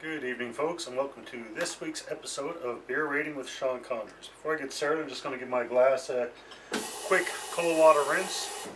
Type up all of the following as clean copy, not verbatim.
Good evening, folks, and welcome to this week's episode of Beer Rating with Sean Condors. Before I get started, I'm just going to give my glass a quick cold water rinse.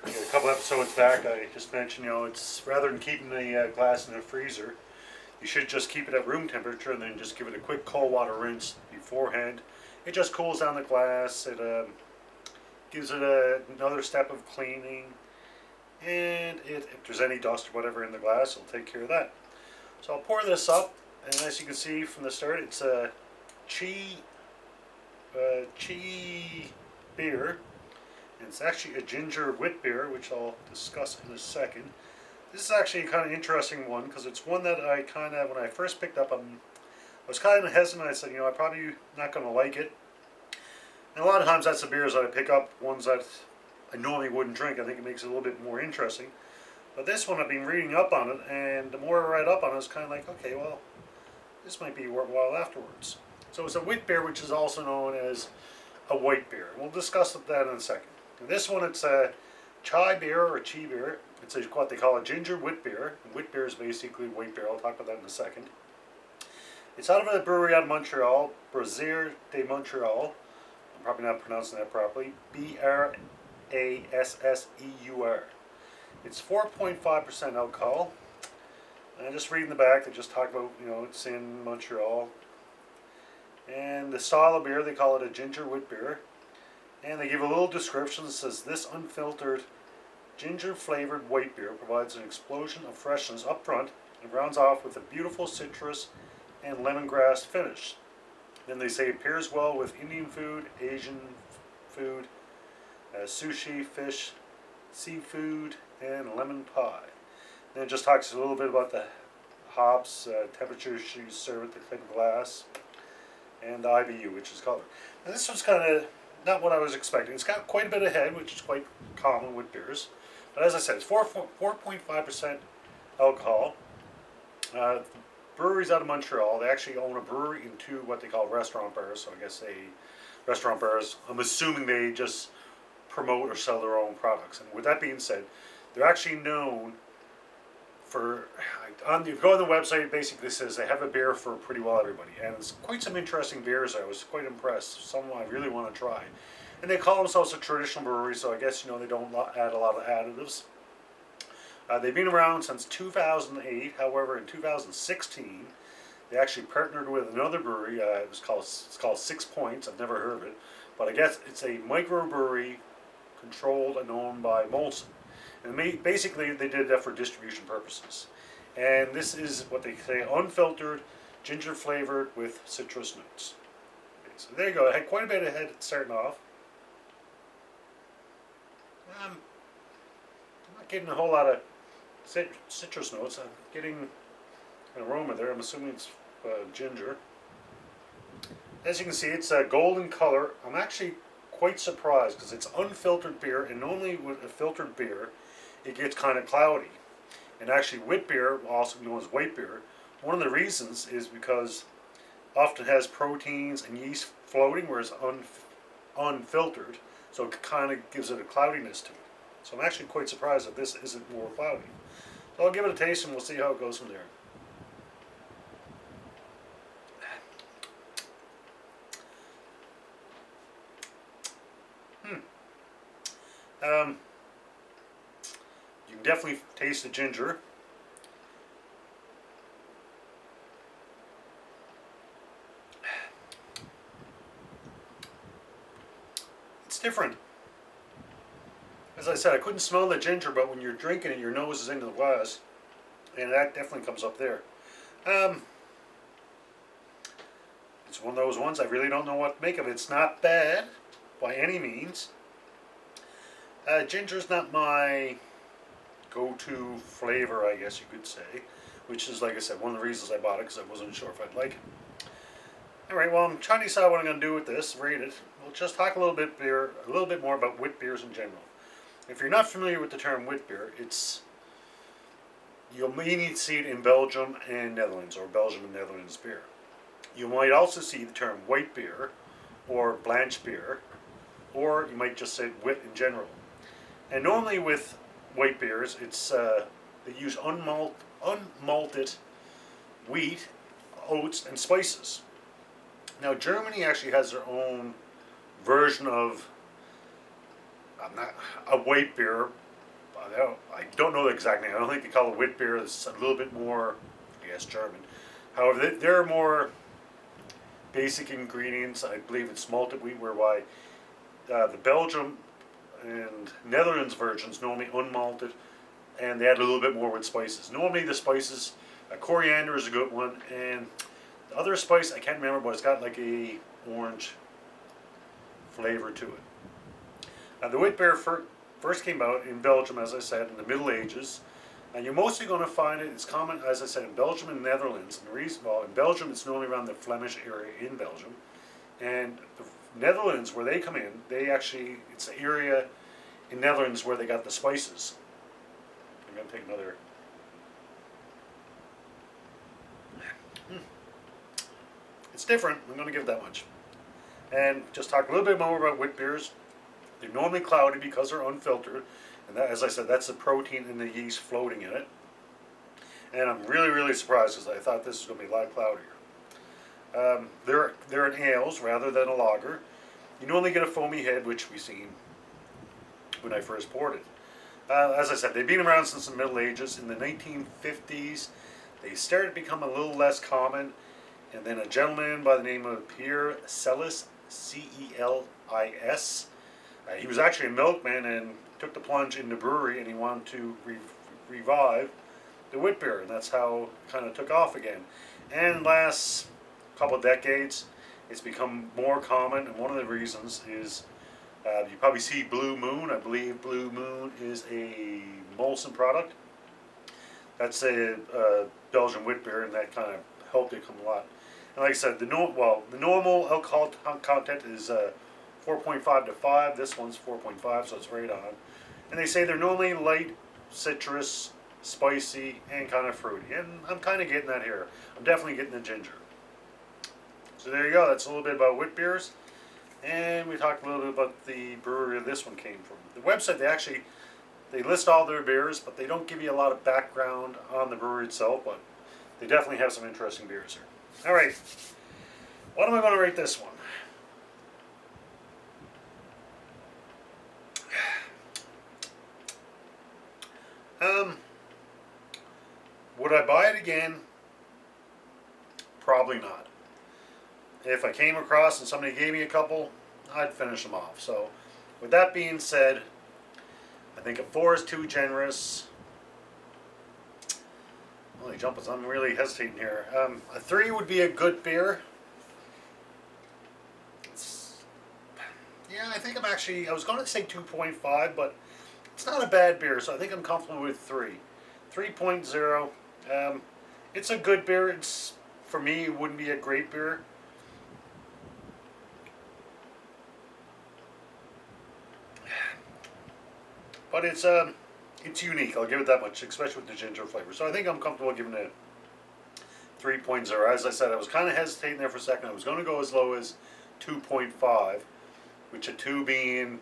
A couple episodes back, I just mentioned, it's rather than keeping the glass in the freezer, you should just keep it at room temperature and then just give it a quick cold water rinse beforehand. It just cools down the glass. It gives it another step of cleaning, and if there's any dust or whatever in the glass, it'll take care of that. So I'll pour this up, and as you can see from the start, it's a Chi Beer. And it's actually a ginger wit beer, which I'll discuss in a second. This is actually a kind of interesting one, because it's one that I kind of, when I first picked up, I was kind of hesitant. I said, I'm probably not going to like it. And a lot of times that's the beers that I pick up, ones that I normally wouldn't drink. I think it makes it a little bit more interesting. But this one, I've been reading up on it, and the more I read up on it, it's kind of like, okay, well, this might be worthwhile afterwards. So it's a wit beer, which is also known as a white beer. We'll discuss that in a second. And this one, it's a Chi Beer or Chi Beer. It's what they call a ginger wit beer. And wit beer is basically white beer. I'll talk about that in a second. It's out of a brewery out of Montreal, Brewery de Montreal. I'm probably not pronouncing that properly. Brasseur. It's 4.5% alcohol. And just reading the back, they just talk about, it's in Montreal. And the style of beer, they call it a ginger wit beer. And they give a little description that says, this unfiltered, ginger-flavored white beer provides an explosion of freshness up front and rounds off with a beautiful citrus and lemongrass finish. Then they say it pairs well with Indian food, Asian food, sushi, fish, seafood, and lemon pie. Then it just talks a little bit about the hops, temperatures you serve at the type of glass, and the IBU, which is color. And this was kind of not what I was expecting. It's got quite a bit of head, which is quite common with beers. But as I said, it's 4.5% alcohol. Breweries out of Montreal, they actually own a brewery and two what they call restaurant bars. So I guess restaurant bars, I'm assuming they just promote or sell their own products. And with that being said, they're actually known for, if you go on the website, it basically says they have a beer for pretty well everybody. And it's quite some interesting beers. I was quite impressed. Some I really want to try. And they call themselves a traditional brewery, so I guess, they don't add a lot of additives. They've been around since 2008. However, in 2016, they actually partnered with another brewery. It's called 6 Points. I've never heard of it. But I guess it's a microbrewery controlled and owned by Molson. And basically, they did that for distribution purposes. And this is what they say, unfiltered, ginger flavored with citrus notes. Okay, so there you go. I had quite a bit of head starting off. I'm not getting a whole lot of citrus notes. I'm getting an aroma there. I'm assuming it's ginger. As you can see, it's a golden color. I'm actually quite surprised because it's unfiltered beer, and normally with a filtered beer, it gets kind of cloudy. And actually, wit beer, also known as white beer, one of the reasons is because it often has proteins and yeast floating, whereas unfiltered, so it kind of gives it a cloudiness to it. So I'm actually quite surprised that this isn't more cloudy. So I'll give it a taste and we'll see how it goes from there. You can definitely taste the ginger. It's different. As I said, I couldn't smell the ginger, but when you're drinking it, your nose is into the glass, and that definitely comes up there. It's one of those ones I really don't know what to make of. It's not bad by any means. Ginger's not my go-to flavor, I guess you could say, which is, like I said, one of the reasons I bought it, because I wasn't sure if I'd like it. Alright, well, I'm trying to decide what I'm going to do with this, rate it. We'll just talk a little bit more about wit beers in general. If you're not familiar with the term wit beer, you'll mainly see it in Belgium and Netherlands, or Belgium and Netherlands beer. You might also see the term white beer, or blanche beer, or you might just say wit in general. And normally with white beers, it's they use unmalted wheat, oats, and spices. Now Germany actually has their own version of not a white beer. I don't know the exact name. I don't think they call it witbier. It's a little bit more, I guess, German. However, there are more basic ingredients. I believe it's malted wheat, whereby the Belgium and Netherlands versions normally unmalted, and they add a little bit more with spices. Normally the spices, coriander is a good one, and the other spice I can't remember, but it's got like a orange flavor to it. Now the wheat beer first came out in Belgium, as I said, in the Middle Ages, and you're mostly going to find it. It's common, as I said, in Belgium and Netherlands. And the reason, well, in Belgium it's normally around the Flemish area in Belgium, and the Netherlands, where they come in, it's the area in Netherlands where they got the spices. I'm going to take another. It's different, I'm going to give it that much. And just talk a little bit more about wheat beers. They're normally cloudy because they're unfiltered, and that, as I said, that's the protein in the yeast floating in it. And I'm really, really surprised because I thought this was going to be a lot cloudier. They're in ales rather than a lager. You normally get a foamy head, which we seen when I first poured it. As I said, they've been around since the Middle Ages. In the 1950s, they started to become a little less common, and then a gentleman by the name of Pierre Celis, C-E-L-I-S, he was actually a milkman and took the plunge in the brewery, and he wanted to revive the wheat beer, and that's how it kind of took off again. And last couple of decades, it's become more common, and one of the reasons is you probably see Blue Moon. I believe Blue Moon is a Molson product. That's a Belgian wheat beer, and that kind of helped it come a lot. And like I said, the normal alcohol content is 4.5 to 5. This one's 4.5, so it's right on. And they say they're normally light, citrus, spicy, and kind of fruity. And I'm kind of getting that here. I'm definitely getting the ginger. So there you go. That's a little bit about wheat beers. And we talked a little bit about the brewery this one came from. The website, they list all their beers, but they don't give you a lot of background on the brewery itself, but they definitely have some interesting beers here. All right. What am I going to rate this one? Would I buy it again? Probably not. If I came across and somebody gave me a couple, I'd finish them off. So, with that being said, I think a 4 is too generous. Holy jumpers, I'm really hesitating here. A 3 would be a good beer. Yeah, I think I was going to say 2.5, but it's not a bad beer, so I think I'm comfortable with 3. 3.0. It's a good beer. For me, it wouldn't be a great beer. But it's unique, I'll give it that much, especially with the ginger flavor. So I think I'm comfortable giving it 3.0. As I said, I was kind of hesitating there for a second. I was going to go as low as 2.5, which a 2 being,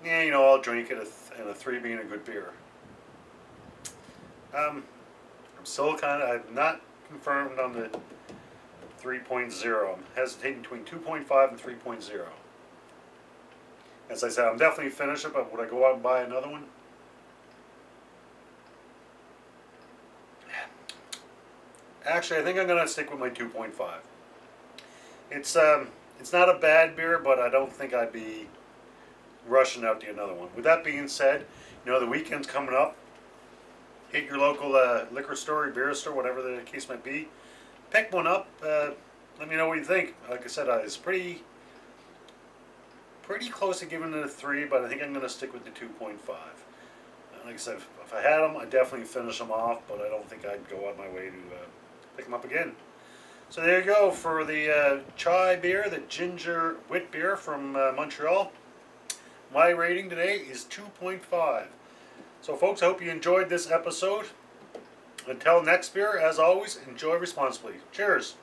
I'll drink it, and a 3 being a good beer. I'm not confirmed on the 3.0. I'm hesitating between 2.5 and 3.0. As I said, I'm definitely finished it, but would I go out and buy another one? Actually, I think I'm going to stick with my 2.5. It's not a bad beer, but I don't think I'd be rushing out to another one. With that being said, the weekend's coming up. Hit your local liquor store, beer store, whatever the case might be. Pick one up. Let me know what you think. Like I said, it's pretty close to giving it a 3, but I think I'm going to stick with the 2.5. Like I said, if I had them, I'd definitely finish them off, but I don't think I'd go out my way to pick them up again. So there you go for the Chi Beer, the ginger wheat beer from Montreal. My rating today is 2.5. So folks, I hope you enjoyed this episode. Until next beer, as always, enjoy responsibly. Cheers.